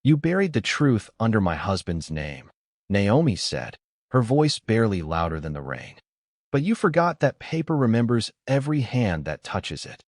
"You buried the truth under my husband's name," Naomi said, her voice barely louder than the rain. "But you forgot that paper remembers every hand that touches it."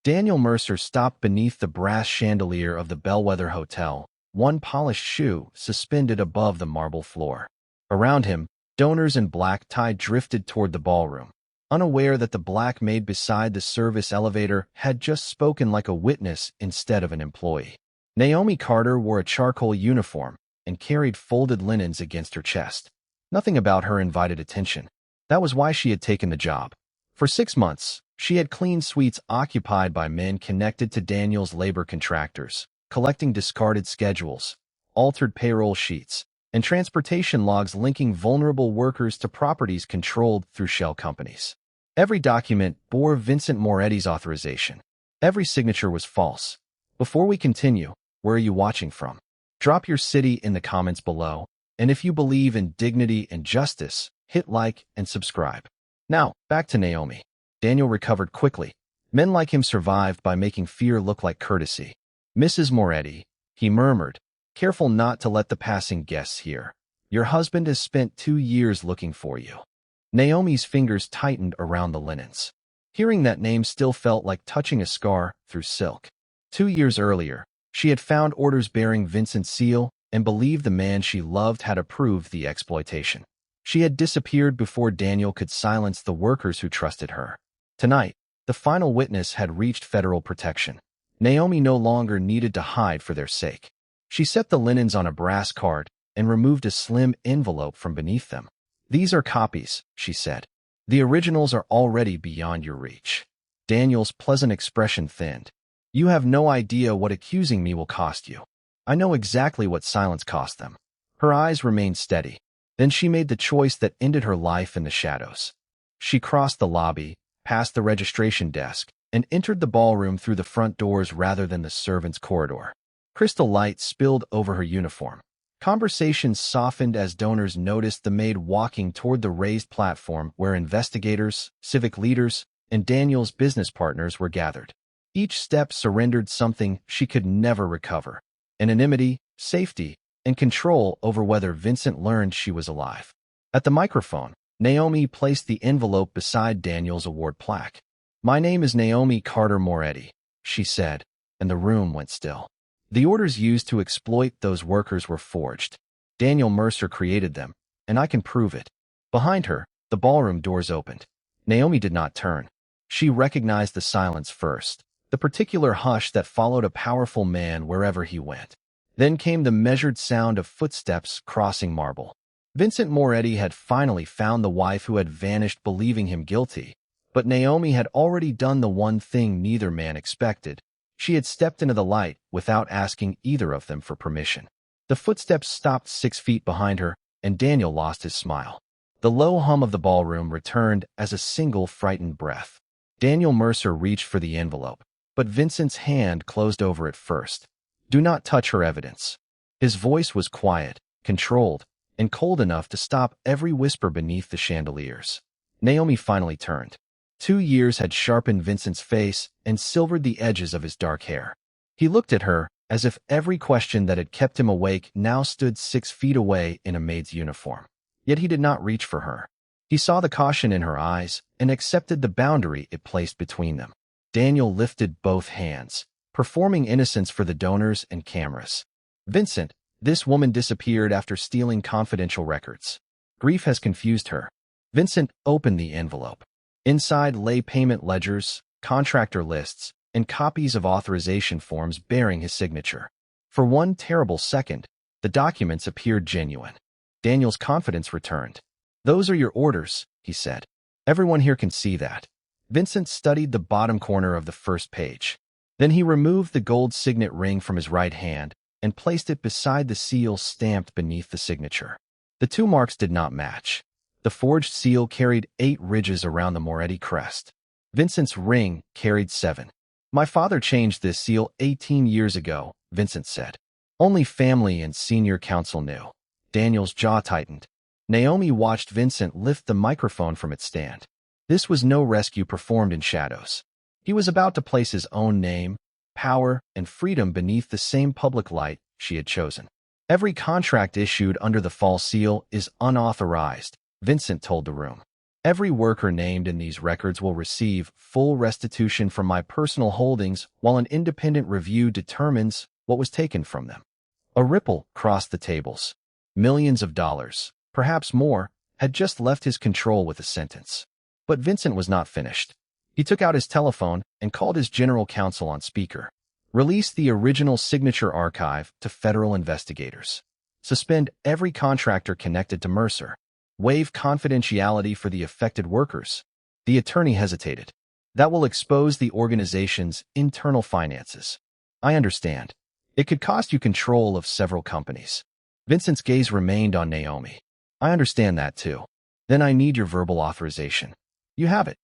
Daniel Mercer stopped beneath the brass chandelier of the Bellwether Hotel, one polished shoe suspended above the marble floor. Around him, donors in black tie drifted toward the ballroom, unaware that the black maid beside the service elevator had just spoken like a witness instead of an employee. Naomi Carter wore a charcoal uniform and carried folded linens against her chest. Nothing about her invited attention. That was why she had taken the job. For 6 months, she had cleaned suites occupied by men connected to Daniel's labor contractors, collecting discarded schedules, altered payroll sheets, and transportation logs linking vulnerable workers to properties controlled through shell companies. Every document bore Vincent Moretti's authorization. Every signature was false. Before we continue, where are you watching from? Drop your city in the comments below, and if you believe in dignity and justice, hit like and subscribe. Now, back to Naomi. Daniel recovered quickly. Men like him survived by making fear look like courtesy. "Mrs. Moretti," he murmured, careful not to let the passing guests hear, "your husband has spent 2 years looking for you." Naomi's fingers tightened around the linens. Hearing that name still felt like touching a scar through silk. 2 years earlier, she had found orders bearing Vincent's seal and believed the man she loved had approved the exploitation. She had disappeared before Daniel could silence the workers who trusted her. Tonight, the final witness had reached federal protection. Naomi no longer needed to hide for their sake. She set the linens on a brass card and removed a slim envelope from beneath them. "These are copies," she said. "The originals are already beyond your reach." Daniel's pleasant expression thinned. "You have no idea what accusing me will cost you." "I know exactly what silence cost them." Her eyes remained steady. Then she made the choice that ended her life in the shadows. She crossed the lobby, past the registration desk, and entered the ballroom through the front doors rather than the servants' corridor. Crystal light spilled over her uniform. Conversations softened as donors noticed the maid walking toward the raised platform where investigators, civic leaders, and Daniel's business partners were gathered. Each step surrendered something she could never recover: anonymity, safety, and control over whether Vincent learned she was alive. At the microphone, Naomi placed the envelope beside Daniel's award plaque. "My name is Naomi Carter Moretti," she said, and the room went still. "The orders used to exploit those workers were forged. Daniel Mercer created them, and I can prove it." Behind her, the ballroom doors opened. Naomi did not turn. She recognized the silence first, the particular hush that followed a powerful man wherever he went. Then came the measured sound of footsteps crossing marble. Vincent Moretti had finally found the wife who had vanished believing him guilty, but Naomi had already done the one thing neither man expected. She had stepped into the light without asking either of them for permission. The footsteps stopped 6 feet behind her, and Daniel lost his smile. The low hum of the ballroom returned as a single frightened breath. Daniel Mercer reached for the envelope, but Vincent's hand closed over it first. "Do not touch her evidence." His voice was quiet, controlled, and cold enough to stop every whisper beneath the chandeliers. Naomi finally turned. 2 years had sharpened Vincent's face and silvered the edges of his dark hair. He looked at her as if every question that had kept him awake now stood 6 feet away in a maid's uniform. Yet he did not reach for her. He saw the caution in her eyes and accepted the boundary it placed between them. Daniel lifted both hands, performing innocence for the donors and cameras. "Vincent, this woman disappeared after stealing confidential records. Grief has confused her." Vincent opened the envelope. Inside lay payment ledgers, contractor lists, and copies of authorization forms bearing his signature. For one terrible second, the documents appeared genuine. Daniel's confidence returned. "Those are your orders," he said. "Everyone here can see that." Vincent studied the bottom corner of the first page. Then he removed the gold signet ring from his right hand and placed it beside the seal stamped beneath the signature. The two marks did not match. The forged seal carried 8 ridges around the Moretti crest. Vincent's ring carried 7. "My father changed this seal 18 years ago," Vincent said. "Only family and senior counsel knew." Daniel's jaw tightened. Naomi watched Vincent lift the microphone from its stand. This was no rescue performed in shadows. He was about to place his own name, power, and freedom beneath the same public light she had chosen. Every contract issued under the false seal is unauthorized, Vincent told the room. Every worker named in these records will receive full restitution from my personal holdings while an independent review determines what was taken from them. A ripple crossed the tables. Millions of dollars, perhaps more, had just left his control with the sentence. But Vincent was not finished. He took out his telephone and called his general counsel on speaker. Release the original signature archive to federal investigators. Suspend every contractor connected to Mercer. Waive confidentiality for the affected workers. The attorney hesitated. That will expose the organization's internal finances. I understand. It could cost you control of several companies. Vincent's gaze remained on Naomi. I understand that too. Then I need your verbal authorization. You have it.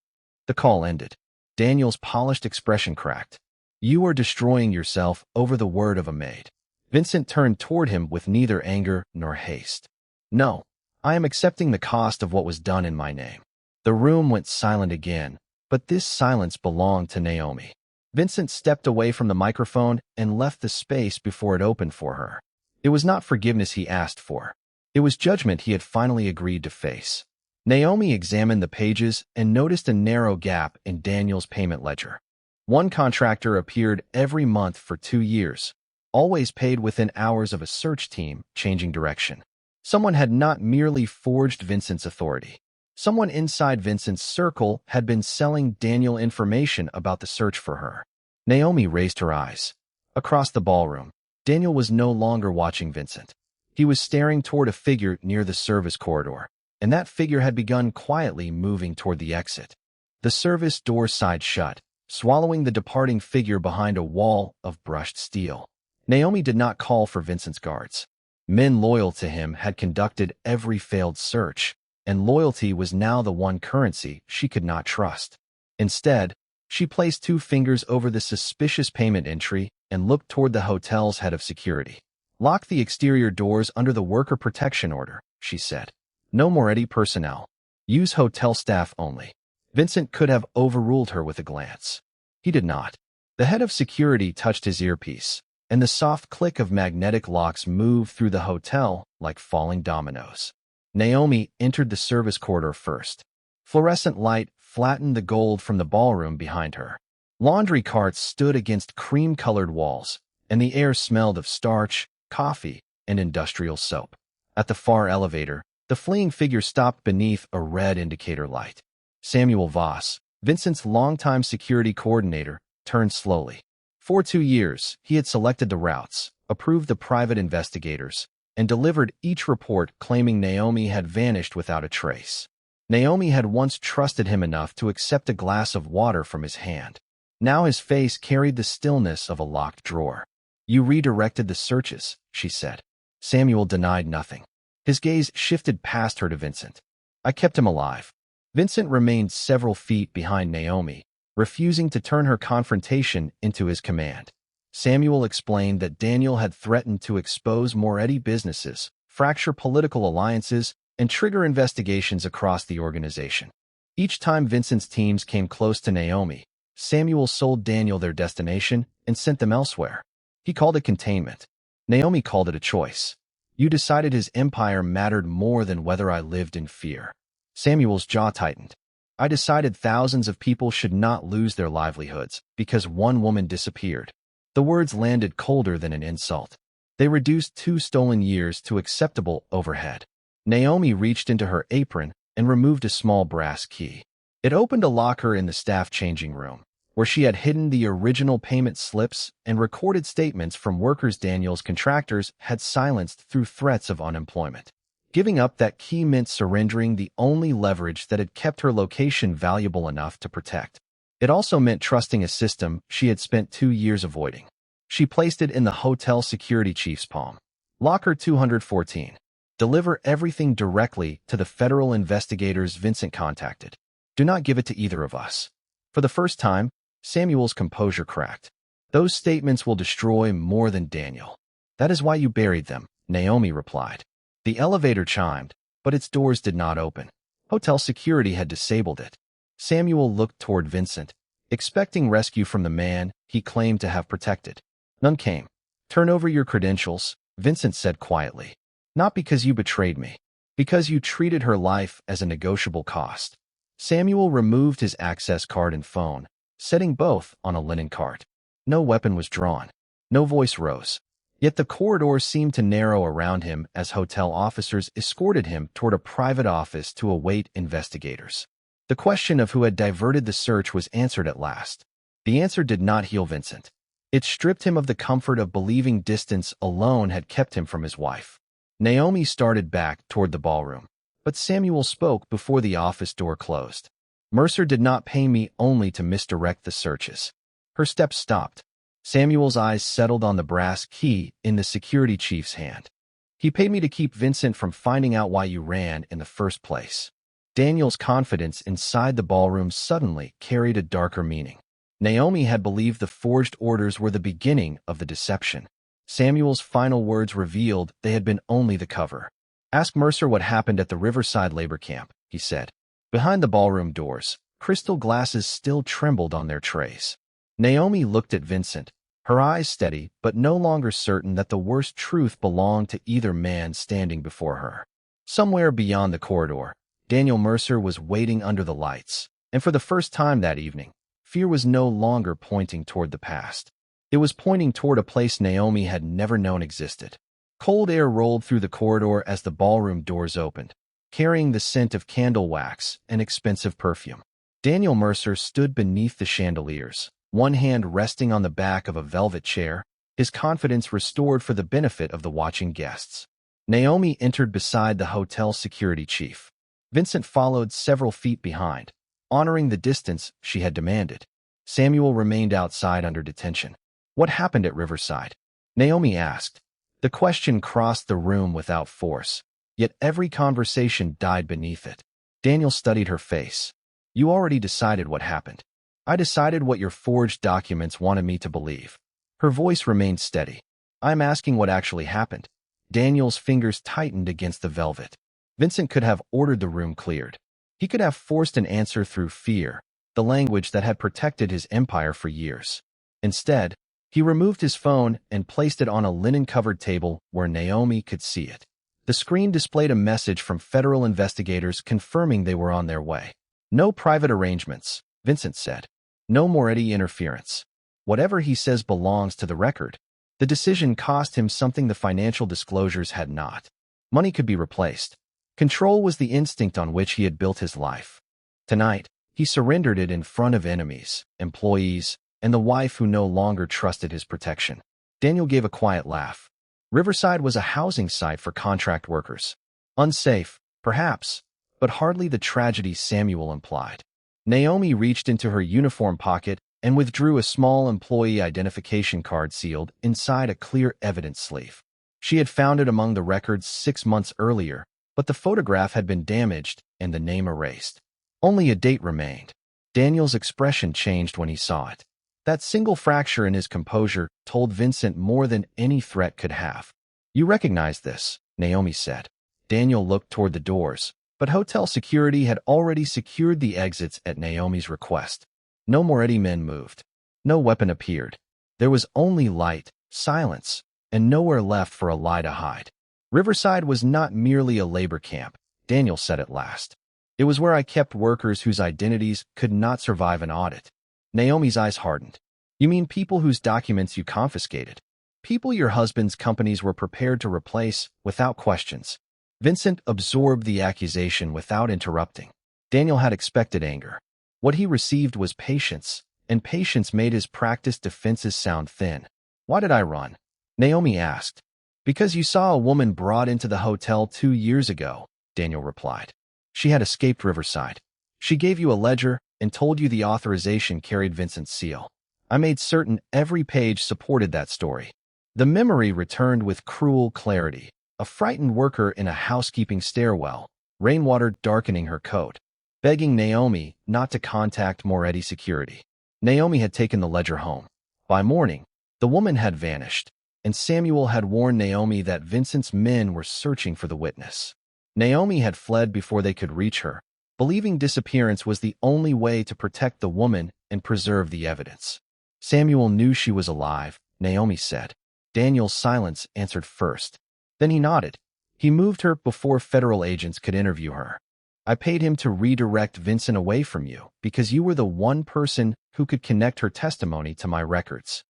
The call ended. Daniel's polished expression cracked. You are destroying yourself over the word of a maid. Vincent turned toward him with neither anger nor haste. No, I am accepting the cost of what was done in my name. The room went silent again, but this silence belonged to Naomi. Vincent stepped away from the microphone and left the space before it opened for her. It was not forgiveness he asked for. It was judgment he had finally agreed to face. Naomi examined the pages and noticed a narrow gap in Daniel's payment ledger. One contractor appeared every month for 2 years, always paid within hours of a search team changing direction. Someone had not merely forged Vincent's authority. Someone inside Vincent's circle had been selling Daniel information about the search for her. Naomi raised her eyes. Across the ballroom, Daniel was no longer watching Vincent. He was staring toward a figure near the service corridor, and that figure had begun quietly moving toward the exit. The service door side shut, swallowing the departing figure behind a wall of brushed steel. Naomi did not call for Vincent's guards. Men loyal to him had conducted every failed search, and loyalty was now the one currency she could not trust. Instead, she placed 2 fingers over the suspicious payment entry and looked toward the hotel's head of security. Lock the exterior doors under the worker protection order, she said. No Moretti personnel. Use hotel staff only. Vincent could have overruled her with a glance. He did not. The head of security touched his earpiece, and the soft click of magnetic locks moved through the hotel like falling dominoes. Naomi entered the service corridor first. Fluorescent light flattened the gold from the ballroom behind her. Laundry carts stood against cream-colored walls, and the air smelled of starch, coffee, and industrial soap. At the far elevator, the fleeing figure stopped beneath a red indicator light. Samuel Voss, Vincent's longtime security coordinator, turned slowly. For 2 years, he had selected the routes, approved the private investigators, and delivered each report claiming Naomi had vanished without a trace. Naomi had once trusted him enough to accept a glass of water from his hand. Now his face carried the stillness of a locked drawer. You redirected the searches, she said. Samuel denied nothing. His gaze shifted past her to Vincent. I kept him alive. Vincent remained several feet behind Naomi, refusing to turn her confrontation into his command. Samuel explained that Daniel had threatened to expose Moretti businesses, fracture political alliances, and trigger investigations across the organization. Each time Vincent's teams came close to Naomi, Samuel sold Daniel their destination and sent them elsewhere. He called it containment. Naomi called it a choice. You decided his empire mattered more than whether I lived in fear. Samuel's jaw tightened. I decided thousands of people should not lose their livelihoods because one woman disappeared. The words landed colder than an insult. They reduced 2 stolen years to acceptable overhead. Naomi reached into her apron and removed a small brass key. It opened a locker in the staff changing room, where she had hidden the original payment slips and recorded statements from workers Daniel's contractors had silenced through threats of unemployment. Giving up that key meant surrendering the only leverage that had kept her location valuable enough to protect. It also meant trusting a system she had spent 2 years avoiding. She placed it in the hotel security chief's palm. Locker 214. Deliver everything directly to the federal investigators Vincent contacted. Do not give it to either of us. For the first time, Samuel's composure cracked. Those statements will destroy more than Daniel. That is why you buried them, Naomi replied. The elevator chimed, but its doors did not open. Hotel security had disabled it. Samuel looked toward Vincent, expecting rescue from the man he claimed to have protected. None came. Turn over your credentials, Vincent said quietly. Not because you betrayed me. Because you treated her life as a negotiable cost. Samuel removed his access card and phone, setting both on a linen cart. No weapon was drawn. No voice rose. Yet the corridor seemed to narrow around him as hotel officers escorted him toward a private office to await investigators. The question of who had diverted the search was answered at last. The answer did not heal Vincent. It stripped him of the comfort of believing distance alone had kept him from his wife. Naomi started back toward the ballroom, but Samuel spoke before the office door closed. Mercer did not pay me only to misdirect the searches. Her steps stopped. Samuel's eyes settled on the brass key in the security chief's hand. He paid me to keep Vincent from finding out why you ran in the first place. Daniel's confidence inside the ballroom suddenly carried a darker meaning. Naomi had believed the forged orders were the beginning of the deception. Samuel's final words revealed they had been only the cover. Ask Mercer what happened at the Riverside labor camp, he said. Behind the ballroom doors, crystal glasses still trembled on their trays. Naomi looked at Vincent, her eyes steady but no longer certain that the worst truth belonged to either man standing before her. Somewhere beyond the corridor, Daniel Mercer was waiting under the lights, and for the first time that evening, fear was no longer pointing toward the past. It was pointing toward a place Naomi had never known existed. Cold air rolled through the corridor as the ballroom doors opened, carrying the scent of candle wax and expensive perfume. Daniel Mercer stood beneath the chandeliers, one hand resting on the back of a velvet chair, his confidence restored for the benefit of the watching guests. Naomi entered beside the hotel security chief. Vincent followed several feet behind, honoring the distance she had demanded. Samuel remained outside under detention. What happened at Riverside? Naomi asked. The question crossed the room without force, yet every conversation died beneath it. Daniel studied her face. You already decided what happened. I decided what your forged documents wanted me to believe. Her voice remained steady. I'm asking what actually happened. Daniel's fingers tightened against the velvet. Vincent could have ordered the room cleared. He could have forced an answer through fear, the language that had protected his empire for years. Instead, he removed his phone and placed it on a linen-covered table where Naomi could see it. The screen displayed a message from federal investigators confirming they were on their way. No private arrangements, Vincent said. No Moretti interference. Whatever he says belongs to the record. The decision cost him something the financial disclosures had not. Money could be replaced. Control was the instinct on which he had built his life. Tonight, he surrendered it in front of enemies, employees, and the wife who no longer trusted his protection. Daniel gave a quiet laugh. Riverside was a housing site for contract workers. Unsafe, perhaps, but hardly the tragedy Samuel implied. Naomi reached into her uniform pocket and withdrew a small employee identification card sealed inside a clear evidence sleeve. She had found it among the records 6 months earlier, but the photograph had been damaged and the name erased. Only a date remained. Daniel's expression changed when he saw it. That single fracture in his composure told Vincent more than any threat could have. You recognize this, Naomi said. Daniel looked toward the doors, but hotel security had already secured the exits at Naomi's request. No Moretti men moved. No weapon appeared. There was only light, silence, and nowhere left for a lie to hide. Riverside was not merely a labor camp, Daniel said at last. It was where I kept workers whose identities could not survive an audit. Naomi's eyes hardened. You mean people whose documents you confiscated? People your husband's companies were prepared to replace without questions. Vincent absorbed the accusation without interrupting. Daniel had expected anger. What he received was patience, and patience made his practiced defenses sound thin. Why did I run? Naomi asked. Because you saw a woman brought into the hotel 2 years ago, Daniel replied. She had escaped Riverside. She gave you a ledger and told you the authorization carried Vincent's seal. I made certain every page supported that story. The memory returned with cruel clarity. A frightened worker in a housekeeping stairwell, rainwater darkening her coat, begging Naomi not to contact Moretti security. Naomi had taken the ledger home. By morning, the woman had vanished, and Samuel had warned Naomi that Vincent's men were searching for the witness. Naomi had fled before they could reach her, believing disappearance was the only way to protect the woman and preserve the evidence. Samuel knew she was alive, Naomi said. Daniel's silence answered first. Then he nodded. He moved her before federal agents could interview her. I paid him to redirect Vincent away from you because you were the one person who could connect her testimony to my records.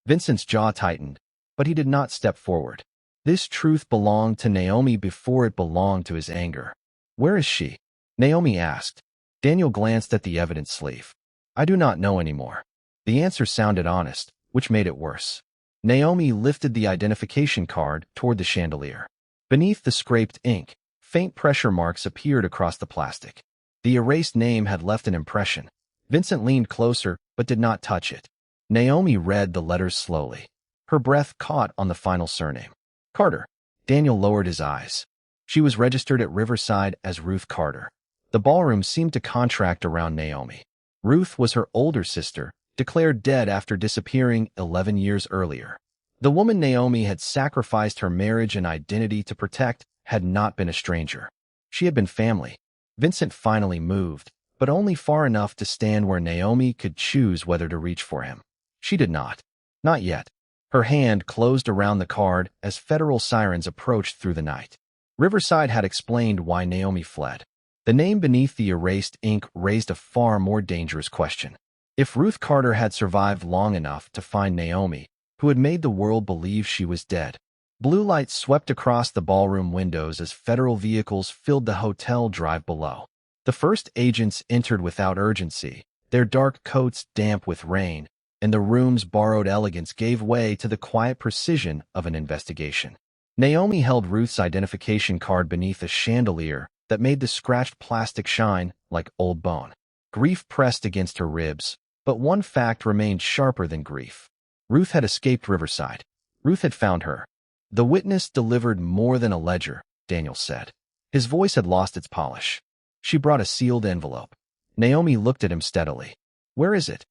Vincent's jaw tightened, but he did not step forward. This truth belonged to Naomi before it belonged to his anger. Where is she? Naomi asked. Daniel glanced at the evidence sleeve. I do not know anymore. The answer sounded honest, which made it worse. Naomi lifted the identification card toward the chandelier. Beneath the scraped ink, faint pressure marks appeared across the plastic. The erased name had left an impression. Vincent leaned closer, but did not touch it. Naomi read the letters slowly. Her breath caught on the final surname. Carter. Daniel lowered his eyes. She was registered at Riverside as Ruth Carter. The ballroom seemed to contract around Naomi. Ruth was her older sister, declared dead after disappearing 11 years earlier. The woman Naomi had sacrificed her marriage and identity to protect had not been a stranger. She had been family. Vincent finally moved, but only far enough to stand where Naomi could choose whether to reach for him. She did not. Not yet. Her hand closed around the card as federal sirens approached through the night. Riverside had explained why Naomi fled. The name beneath the erased ink raised a far more dangerous question. If Ruth Carter had survived long enough to find Naomi, who had made the world believe she was dead. Blue light swept across the ballroom windows as federal vehicles filled the hotel drive below. The first agents entered without urgency, their dark coats damp with rain, and the room's borrowed elegance gave way to the quiet precision of an investigation. Naomi held Ruth's identification card beneath a chandelier that made the scratched plastic shine like old bone. Grief pressed against her ribs, but one fact remained sharper than grief. Ruth had escaped Riverside. Ruth had found her. The witness delivered more than a ledger, Daniel said. His voice had lost its polish. She brought a sealed envelope. Naomi looked at him steadily. Where is it?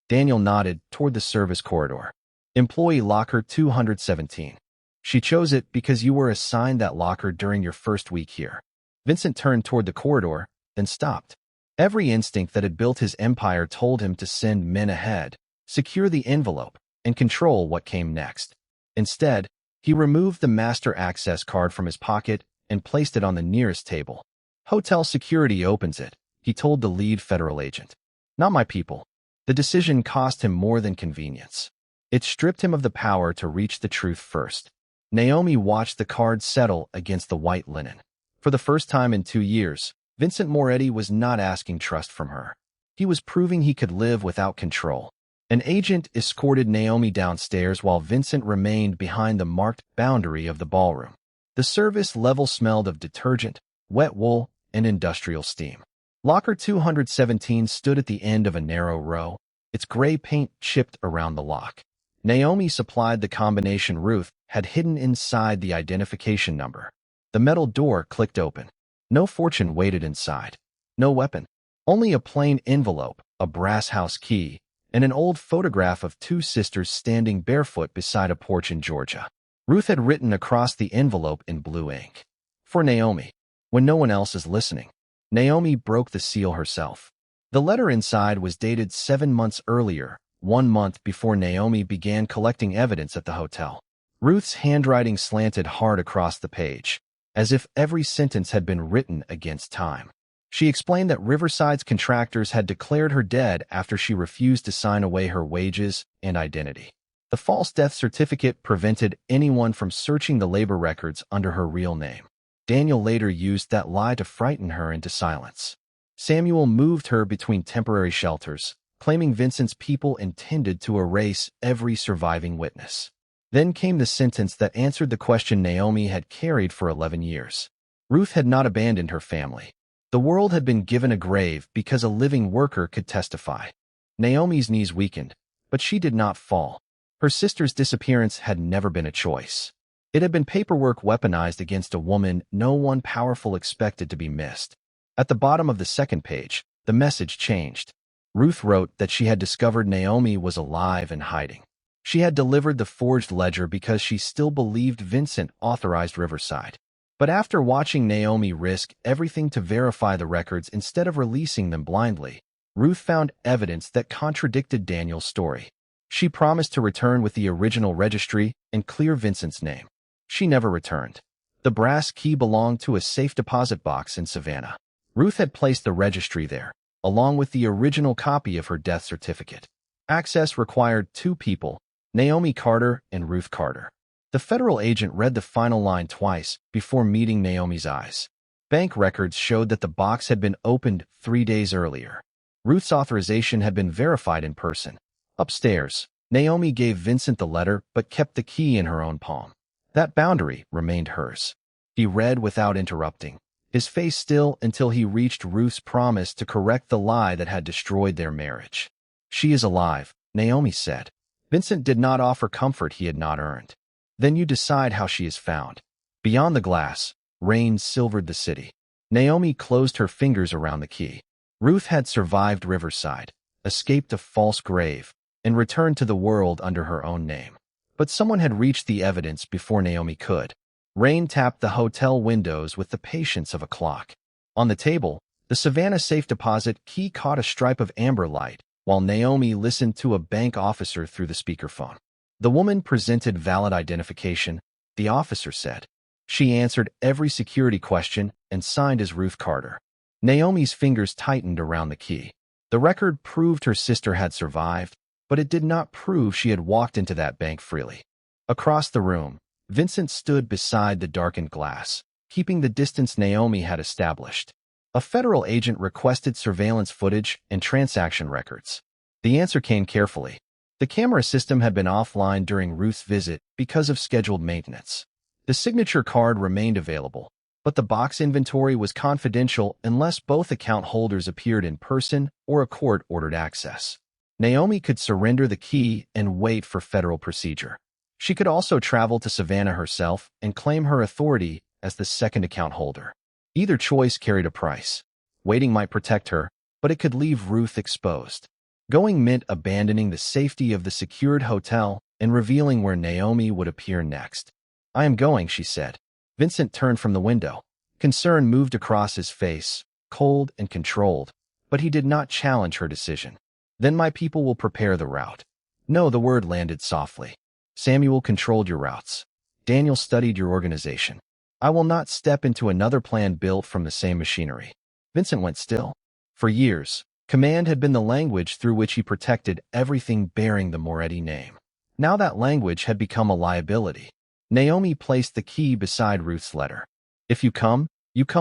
Daniel nodded toward the service corridor. Employee locker 217. She chose it because you were assigned that locker during your first week here. Vincent turned toward the corridor, then stopped. Every instinct that had built his empire told him to send men ahead, secure the envelope, and control what came next. Instead, he removed the master access card from his pocket and placed it on the nearest table. Hotel security opens it, he told the lead federal agent. Not my people. The decision cost him more than convenience. It stripped him of the power to reach the truth first. Naomi watched the card settle against the white linen. For the first time in 2 years, Vincent Moretti was not asking trust from her. He was proving he could live without control. An agent escorted Naomi downstairs while Vincent remained behind the marked boundary of the ballroom. The service level smelled of detergent, wet wool, and industrial steam. Locker 217 stood at the end of a narrow row, its gray paint chipped around the lock. Naomi supplied the combination Ruth had hidden inside the identification number. The metal door clicked open. No fortune waited inside. No weapon. Only a plain envelope, a brass house key, and an old photograph of 2 sisters standing barefoot beside a porch in Georgia. Ruth had written across the envelope in blue ink. For Naomi. When no one else is listening. Naomi broke the seal herself. The letter inside was dated 7 months earlier, 1 month before Naomi began collecting evidence at the hotel. Ruth's handwriting slanted hard across the page, as if every sentence had been written against time. She explained that Riverside's contractors had declared her dead after she refused to sign away her wages and identity. The false death certificate prevented anyone from searching the labor records under her real name. Daniel later used that lie to frighten her into silence. Samuel moved her between temporary shelters, claiming Vincent's people intended to erase every surviving witness. Then came the sentence that answered the question Naomi had carried for 11 years. Ruth had not abandoned her family. The world had been given a grave because a living worker could testify. Naomi's knees weakened, but she did not fall. Her sister's disappearance had never been a choice. It had been paperwork weaponized against a woman no one powerful expected to be missed. At the bottom of the second page, the message changed. Ruth wrote that she had discovered Naomi was alive and hiding. She had delivered the forged ledger because she still believed Vincent authorized Riverside. But after watching Naomi risk everything to verify the records instead of releasing them blindly, Ruth found evidence that contradicted Daniel's story. She promised to return with the original registry and clear Vincent's name. She never returned. The brass key belonged to a safe deposit box in Savannah. Ruth had placed the registry there, along with the original copy of her death certificate. Access required two people, Naomi Carter and Ruth Carter. The federal agent read the final line twice before meeting Naomi's eyes. Bank records showed that the box had been opened 3 days earlier. Ruth's authorization had been verified in person. Upstairs, Naomi gave Vincent the letter but kept the key in her own palm. That boundary remained hers. He read without interrupting, his face still until he reached Ruth's promise to correct the lie that had destroyed their marriage. "She is alive," Naomi said. Vincent did not offer comfort he had not earned. "Then you decide how she is found." Beyond the glass, rain silvered the city. Naomi closed her fingers around the key. Ruth had survived Riverside, escaped a false grave, and returned to the world under her own name. But someone had reached the evidence before Naomi could. Rain tapped the hotel windows with the patience of a clock. On the table, the Savannah safe deposit key caught a stripe of amber light, while Naomi listened to a bank officer through the speakerphone. The woman presented valid identification, the officer said. She answered every security question and signed as Ruth Carter. Naomi's fingers tightened around the key. The record proved her sister had survived, but it did not prove she had walked into that bank freely. Across the room, Vincent stood beside the darkened glass, keeping the distance Naomi had established. A federal agent requested surveillance footage and transaction records. The answer came carefully. The camera system had been offline during Ruth's visit because of scheduled maintenance. The signature card remained available, but the box inventory was confidential unless both account holders appeared in person or a court-ordered access. Naomi could surrender the key and wait for federal procedure. She could also travel to Savannah herself and claim her authority as the second account holder. Either choice carried a price. Waiting might protect her, but it could leave Ruth exposed. Going meant abandoning the safety of the secured hotel and revealing where Naomi would appear next. "I am going," she said. Vincent turned from the window. Concern moved across his face, cold and controlled, but he did not challenge her decision. "Then my people will prepare the route." "No," the word landed softly. "Samuel controlled your routes. Daniel studied your organization. I will not step into another plan built from the same machinery." Vincent went still. For years, command had been the language through which he protected everything bearing the Moretti name. Now that language had become a liability. Naomi placed the key beside Ruth's letter. "If you come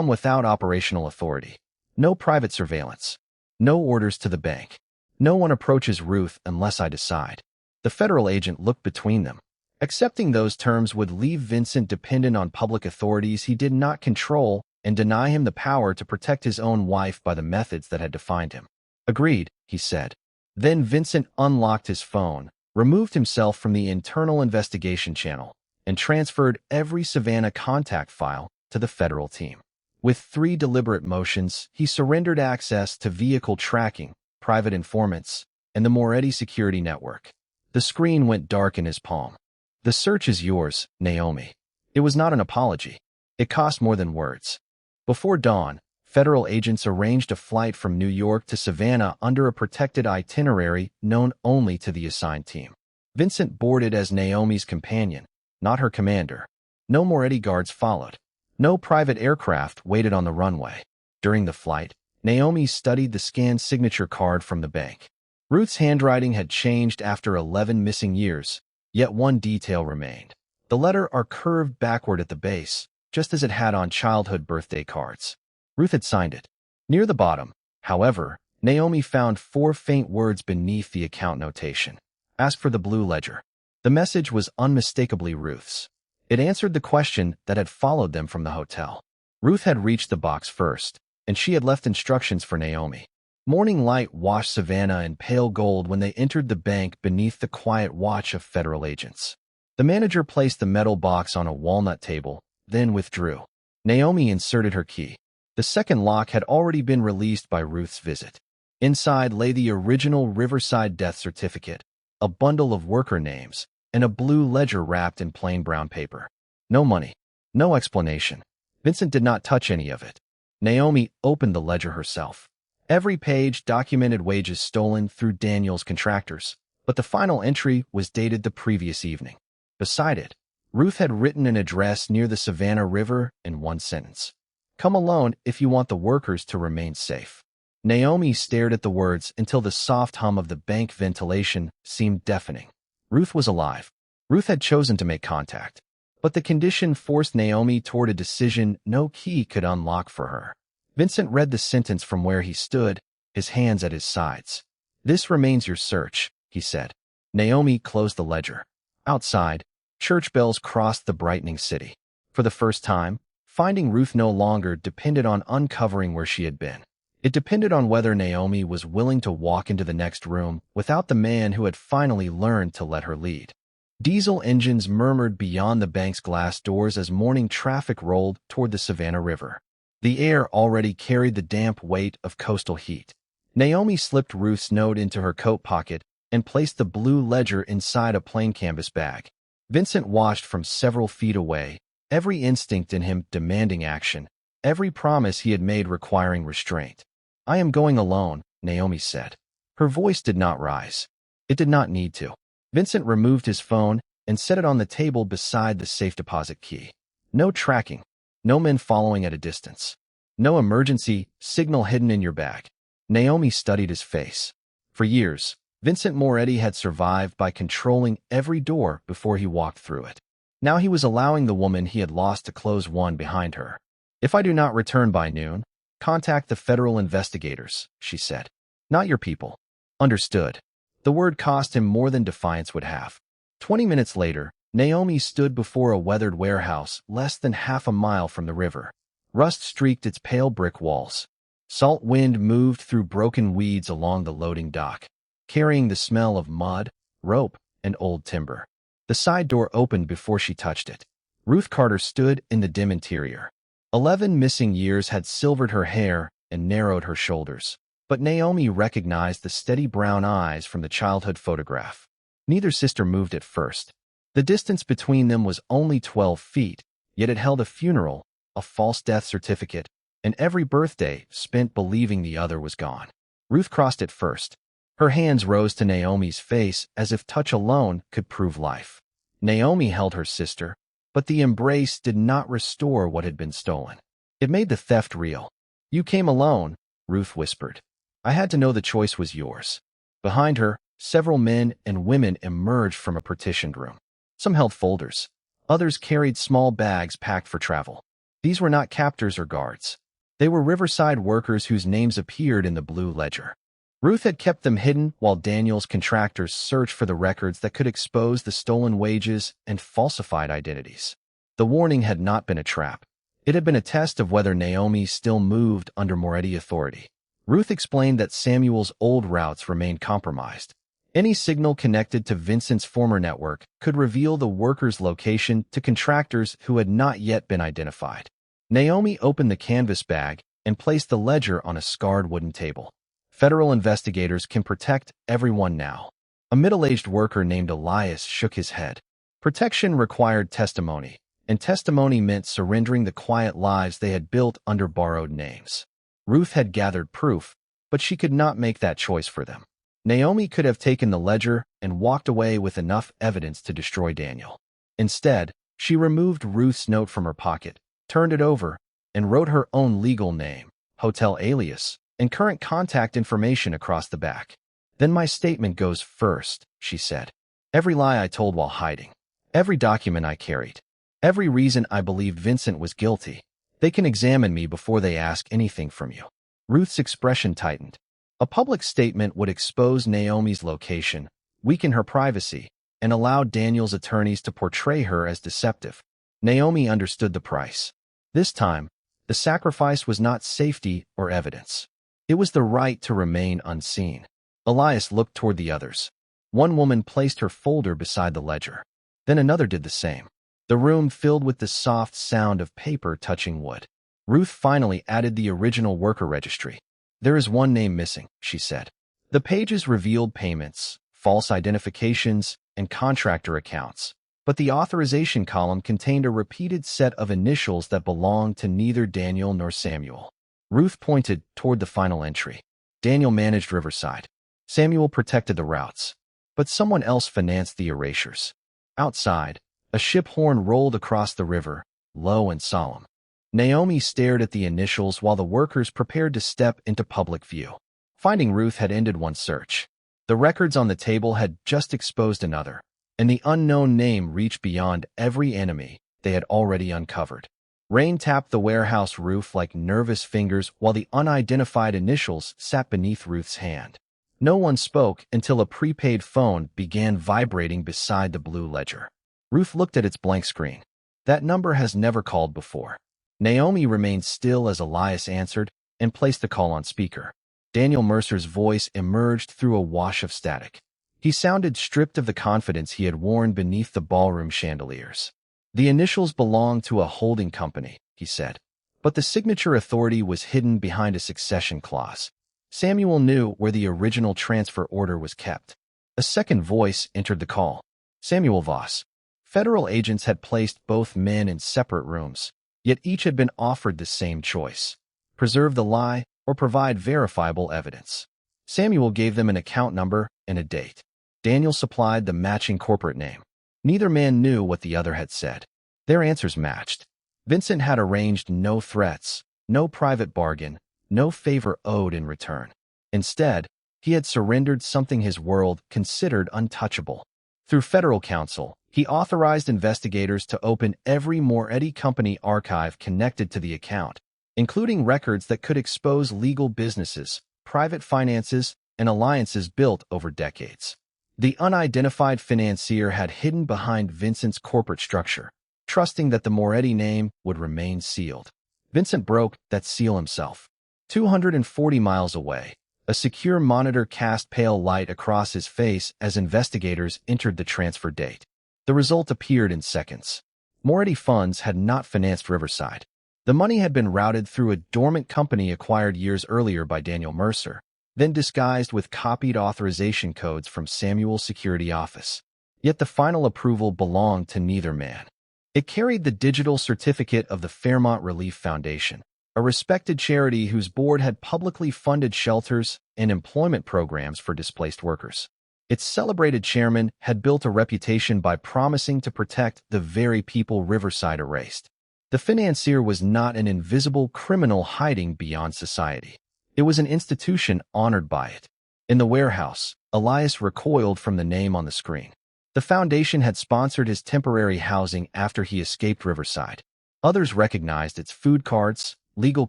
without operational authority. No private surveillance. No orders to the bank. No one approaches Ruth unless I decide." The federal agent looked between them. Accepting those terms would leave Vincent dependent on public authorities he did not control and deny him the power to protect his own wife by the methods that had defined him. "Agreed," he said. Then Vincent unlocked his phone, removed himself from the internal investigation channel, and transferred every Savannah contact file to the federal team. With 3 deliberate motions, he surrendered access to vehicle tracking, private informants, and the Moretti security network. The screen went dark in his palm. "The search is yours, Naomi." It was not an apology. It cost more than words. Before dawn, federal agents arranged a flight from New York to Savannah under a protected itinerary known only to the assigned team. Vincent boarded as Naomi's companion, not her commander. No Moretti guards followed. No private aircraft waited on the runway. During the flight, Naomi studied the scanned signature card from the bank. Ruth's handwriting had changed after 11 missing years, yet one detail remained. The letters are curved backward at the base, just as it had on childhood birthday cards. Ruth had signed it. Near the bottom, however, Naomi found 4 faint words beneath the account notation. "Ask for the blue ledger." The message was unmistakably Ruth's. It answered the question that had followed them from the hotel. Ruth had reached the box first, and she had left instructions for Naomi. Morning light washed Savannah in pale gold when they entered the bank beneath the quiet watch of federal agents. The manager placed the metal box on a walnut table, then withdrew. Naomi inserted her key. The second lock had already been released by Ruth's visit. Inside lay the original Riverside death certificate, a bundle of worker names, and a blue ledger wrapped in plain brown paper. No money, no explanation. Vincent did not touch any of it. Naomi opened the ledger herself. Every page documented wages stolen through Daniel's contractors, but the final entry was dated the previous evening. Beside it, Ruth had written an address near the Savannah River in one sentence. Come alone if you want the workers to remain safe. Naomi stared at the words until the soft hum of the bank ventilation seemed deafening. Ruth was alive. Ruth had chosen to make contact. But the condition forced Naomi toward a decision no key could unlock for her. Vincent read the sentence from where he stood, his hands at his sides. This remains your search, he said. Naomi closed the ledger. Outside, church bells crossed the brightening city. For the first time, finding Ruth no longer depended on uncovering where she had been. It depended on whether Naomi was willing to walk into the next room without the man who had finally learned to let her lead. Diesel engines murmured beyond the bank's glass doors as morning traffic rolled toward the Savannah River. The air already carried the damp weight of coastal heat. Naomi slipped Ruth's note into her coat pocket and placed the blue ledger inside a plain canvas bag. Vincent watched from several feet away, every instinct in him demanding action, every promise he had made requiring restraint. I am going alone, Naomi said. Her voice did not rise. It did not need to. Vincent removed his phone and set it on the table beside the safe deposit key. No tracking, no men following at a distance, no emergency signal hidden in your bag. Naomi studied his face. For years, Vincent Moretti had survived by controlling every door before he walked through it. Now he was allowing the woman he had lost to close one behind her. If I do not return by noon, contact the federal investigators, she said. Not your people. Understood. The word cost him more than defiance would have. 20 minutes later, Naomi stood before a weathered warehouse less than half a mile from the river. Rust streaked its pale brick walls. Salt wind moved through broken weeds along the loading dock, carrying the smell of mud, rope, and old timber. The side door opened before she touched it. Ruth Carter stood in the dim interior. 11 missing years had silvered her hair and narrowed her shoulders. But Naomi recognized the steady brown eyes from the childhood photograph. Neither sister moved at first. The distance between them was only 12 feet, yet it held a funeral, a false death certificate, and every birthday spent believing the other was gone. Ruth crossed it first. Her hands rose to Naomi's face as if touch alone could prove life. Naomi held her sister, but the embrace did not restore what had been stolen. It made the theft real. You came alone, Ruth whispered. I had to know the choice was yours. Behind her, several men and women emerged from a partitioned room. Some held folders. Others carried small bags packed for travel. These were not captors or guards. They were riverside workers whose names appeared in the blue ledger. Ruth had kept them hidden while Daniel's contractors searched for the records that could expose the stolen wages and falsified identities. The warning had not been a trap. It had been a test of whether Naomi still moved under Moretti authority. Ruth explained that Samuel's old routes remained compromised. Any signal connected to Vincent's former network could reveal the worker's location to contractors who had not yet been identified. Naomi opened the canvas bag and placed the ledger on a scarred wooden table. Federal investigators can protect everyone now. A middle-aged worker named Elias shook his head. Protection required testimony, and testimony meant surrendering the quiet lives they had built under borrowed names. Ruth had gathered proof, but she could not make that choice for them. Naomi could have taken the ledger and walked away with enough evidence to destroy Daniel. Instead, she removed Ruth's note from her pocket, turned it over, and wrote her own legal name, hotel alias, and current contact information across the back. Then my statement goes first, she said. Every lie I told while hiding. Every document I carried. Every reason I believed Vincent was guilty. They can examine me before they ask anything from you. Ruth's expression tightened. A public statement would expose Naomi's location, weaken her privacy, and allow Daniel's attorneys to portray her as deceptive. Naomi understood the price. This time, the sacrifice was not safety or evidence. It was the right to remain unseen. Elias looked toward the others. One woman placed her folder beside the ledger. Then another did the same. The room filled with the soft sound of paper touching wood. Ruth finally added the original worker registry. There is one name missing, she said. The pages revealed payments, false identifications, and contractor accounts, but the authorization column contained a repeated set of initials that belonged to neither Daniel nor Samuel. Ruth pointed toward the final entry. Daniel managed Riverside. Samuel protected the routes, but someone else financed the erasures. Outside, A ship horn rolled across the river, low and solemn. Naomi stared at the initials while the workers prepared to step into public view. Finding Ruth had ended one search. The records on the table had just exposed another, and the unknown name reached beyond every enemy they had already uncovered. Rain tapped the warehouse roof like nervous fingers while the unidentified initials sat beneath Ruth's hand. No one spoke until a prepaid phone began vibrating beside the blue ledger. Ruth looked at its blank screen. That number has never called before. Naomi remained still as Elias answered and placed the call on speaker. Daniel Mercer's voice emerged through a wash of static. He sounded stripped of the confidence he had worn beneath the ballroom chandeliers. The initials belonged to a holding company, he said, but the signature authority was hidden behind a succession clause. Samuel knew where the original transfer order was kept. A second voice entered the call. Samuel Voss. Federal agents had placed both men in separate rooms, yet each had been offered the same choice: preserve the lie or provide verifiable evidence. Samuel gave them an account number and a date. Daniel supplied the matching corporate name. Neither man knew what the other had said. Their answers matched. Vincent had arranged no threats, no private bargain, no favor owed in return. Instead, he had surrendered something his world considered untouchable. Through federal counsel, he authorized investigators to open every Moretti Company archive connected to the account, including records that could expose legal businesses, private finances, and alliances built over decades. The unidentified financier had hidden behind Vincent's corporate structure, trusting that the Moretti name would remain sealed. Vincent broke that seal himself. 240 miles away, a secure monitor cast pale light across his face as investigators entered the transfer date. The result appeared in seconds. Moretti funds had not financed Riverside. The money had been routed through a dormant company acquired years earlier by Daniel Mercer, then disguised with copied authorization codes from Samuel's security office. Yet the final approval belonged to neither man. It carried the digital certificate of the Fairmont Relief Foundation, a respected charity whose board had publicly funded shelters and employment programs for displaced workers. Its celebrated chairman had built a reputation by promising to protect the very people Riverside erased. The financier was not an invisible criminal hiding beyond society. It was an institution honored by it. In the warehouse, Elias recoiled from the name on the screen. The foundation had sponsored his temporary housing after he escaped Riverside. Others recognized its food carts, legal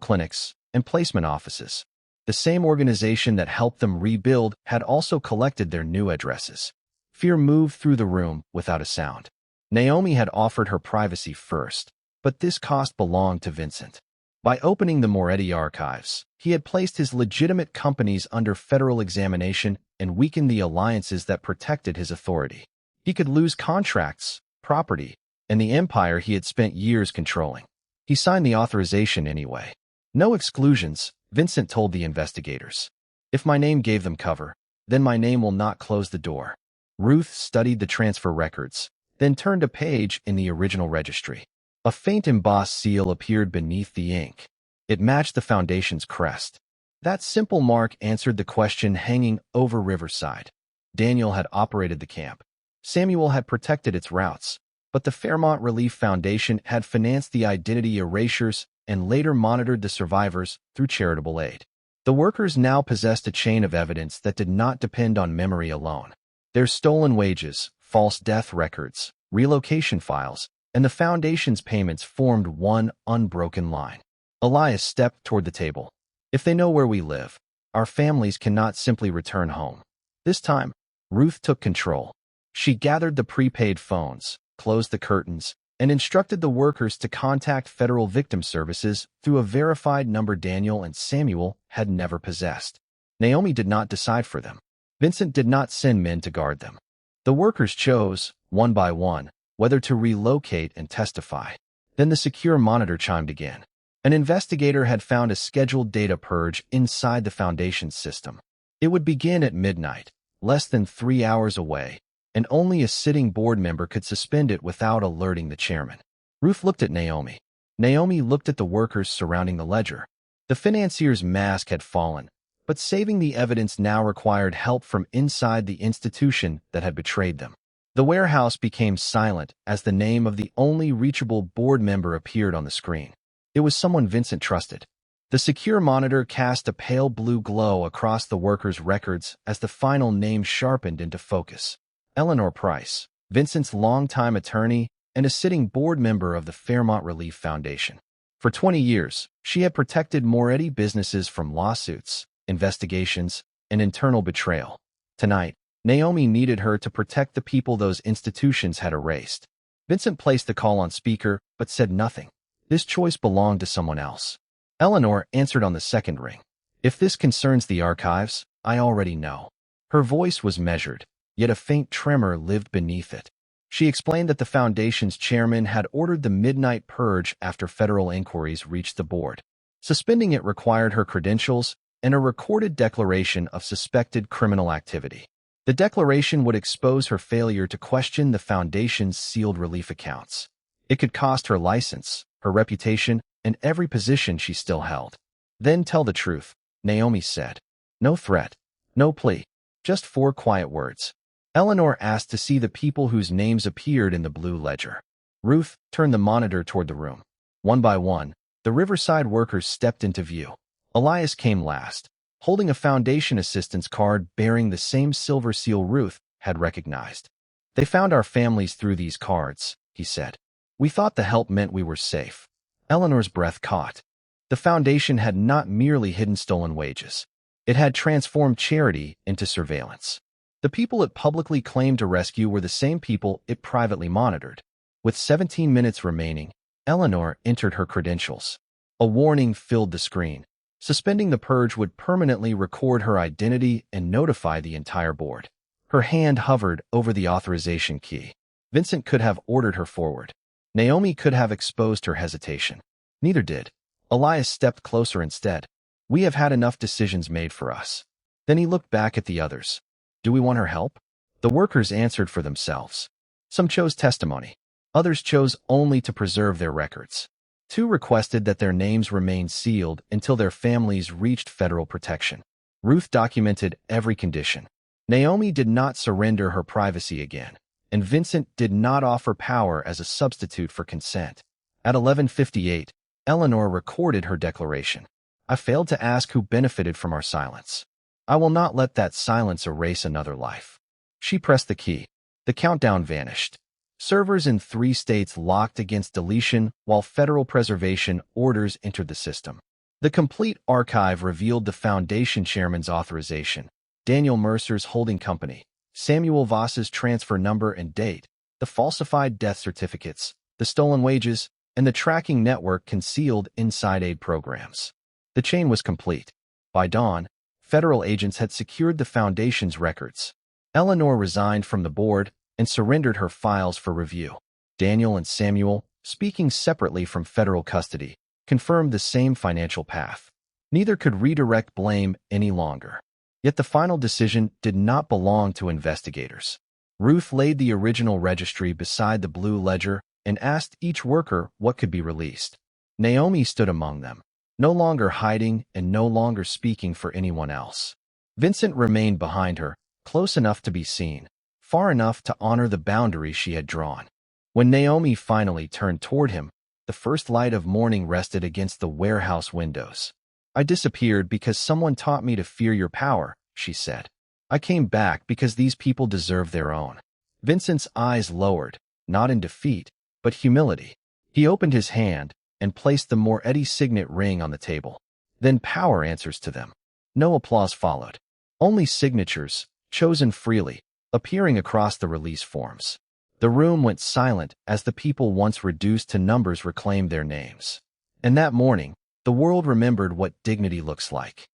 clinics, and placement offices. The same organization that helped them rebuild had also collected their new addresses. Fear moved through the room without a sound. Naomi had offered her privacy first, but this cost belonged to Vincent. By opening the Moretti archives, he had placed his legitimate companies under federal examination and weakened the alliances that protected his authority. He could lose contracts, property, and the empire he had spent years controlling. He signed the authorization anyway. No exclusions, Vincent told the investigators. If my name gave them cover, then my name will not close the door. Ruth studied the transfer records, then turned a page in the original registry. A faint embossed seal appeared beneath the ink. It matched the foundation's crest. That simple mark answered the question hanging over Riverside. Daniel had operated the camp. Samuel had protected its routes, but the Fairmont Relief Foundation had financed the identity erasures and later monitored the survivors through charitable aid. The workers now possessed a chain of evidence that did not depend on memory alone. Their stolen wages, false death records, relocation files, and the foundation's payments formed one unbroken line. Elias stepped toward the table. If they know where we live, our families cannot simply return home. This time, Ruth took control. She gathered the prepaid phones, closed the curtains, and instructed the workers to contact federal victim services through a verified number Daniel and Samuel had never possessed. Naomi did not decide for them. Vincent did not send men to guard them. The workers chose, one by one, whether to relocate and testify. Then the secure monitor chimed again. An investigator had found a scheduled data purge inside the foundation's system. It would begin at midnight, less than 3 hours away, and only a sitting board member could suspend it without alerting the chairman. Ruth looked at Naomi. Naomi looked at the workers surrounding the ledger. The financier's mask had fallen, but saving the evidence now required help from inside the institution that had betrayed them. The warehouse became silent as the name of the only reachable board member appeared on the screen. It was someone Vincent trusted. The secure monitor cast a pale blue glow across the workers' records as the final name sharpened into focus. Eleanor Price, Vincent's longtime attorney and a sitting board member of the Fairmont Relief Foundation. For 20 years, she had protected Moretti businesses from lawsuits, investigations, and internal betrayal. Tonight, Naomi needed her to protect the people those institutions had erased. Vincent placed the call on speaker but said nothing. This choice belonged to someone else. Eleanor answered on the second ring. If this concerns the archives, I already know. Her voice was measured, yet a faint tremor lived beneath it. She explained that the foundation's chairman had ordered the midnight purge after federal inquiries reached the board. Suspending it required her credentials and a recorded declaration of suspected criminal activity. The declaration would expose her failure to question the foundation's sealed relief accounts. It could cost her license, her reputation, and every position she still held. Then tell the truth, Naomi said. No threat, no plea, just 4 quiet words. Eleanor asked to see the people whose names appeared in the blue ledger. Ruth turned the monitor toward the room. One by one, the Riverside workers stepped into view. Elias came last, holding a foundation assistance card bearing the same silver seal Ruth had recognized. They found our families through these cards, he said. We thought the help meant we were safe. Eleanor's breath caught. The foundation had not merely hidden stolen wages. It had transformed charity into surveillance. The people it publicly claimed to rescue were the same people it privately monitored. With 17 minutes remaining, Eleanor entered her credentials. A warning filled the screen. Suspending the purge would permanently record her identity and notify the entire board. Her hand hovered over the authorization key. Vincent could have ordered her forward. Naomi could have exposed her hesitation. Neither did. Elias stepped closer instead. We have had enough decisions made for us. Then he looked back at the others. Do we want her help? The workers answered for themselves. Some chose testimony. Others chose only to preserve their records. 2 requested that their names remain sealed until their families reached federal protection. Ruth documented every condition. Naomi did not surrender her privacy again, and Vincent did not offer power as a substitute for consent. At 11:58, Eleanor recorded her declaration. I failed to ask who benefited from our silence. I will not let that silence erase another life. She pressed the key. The countdown vanished. Servers in 3 states locked against deletion while federal preservation orders entered the system. The complete archive revealed the foundation chairman's authorization, Daniel Mercer's holding company, Samuel Voss's transfer number and date, the falsified death certificates, the stolen wages, and the tracking network concealed inside aid programs. The chain was complete. By dawn, federal agents had secured the foundation's records. Eleanor resigned from the board and surrendered her files for review. Daniel and Samuel, speaking separately from federal custody, confirmed the same financial path. Neither could redirect blame any longer. Yet the final decision did not belong to investigators. Ruth laid the original registry beside the blue ledger and asked each worker what could be released. Naomi stood among them, no longer hiding and no longer speaking for anyone else. Vincent remained behind her, close enough to be seen, far enough to honor the boundary she had drawn. When Naomi finally turned toward him, the first light of morning rested against the warehouse windows. I disappeared because someone taught me to fear your power, she said. I came back because these people deserve their own. Vincent's eyes lowered, not in defeat, but humility. He opened his hand and placed the Moretti signet ring on the table. Then power answers to them. No applause followed. Only signatures, chosen freely, appearing across the release forms. The room went silent as the people once reduced to numbers reclaimed their names. And that morning, the world remembered what dignity looks like.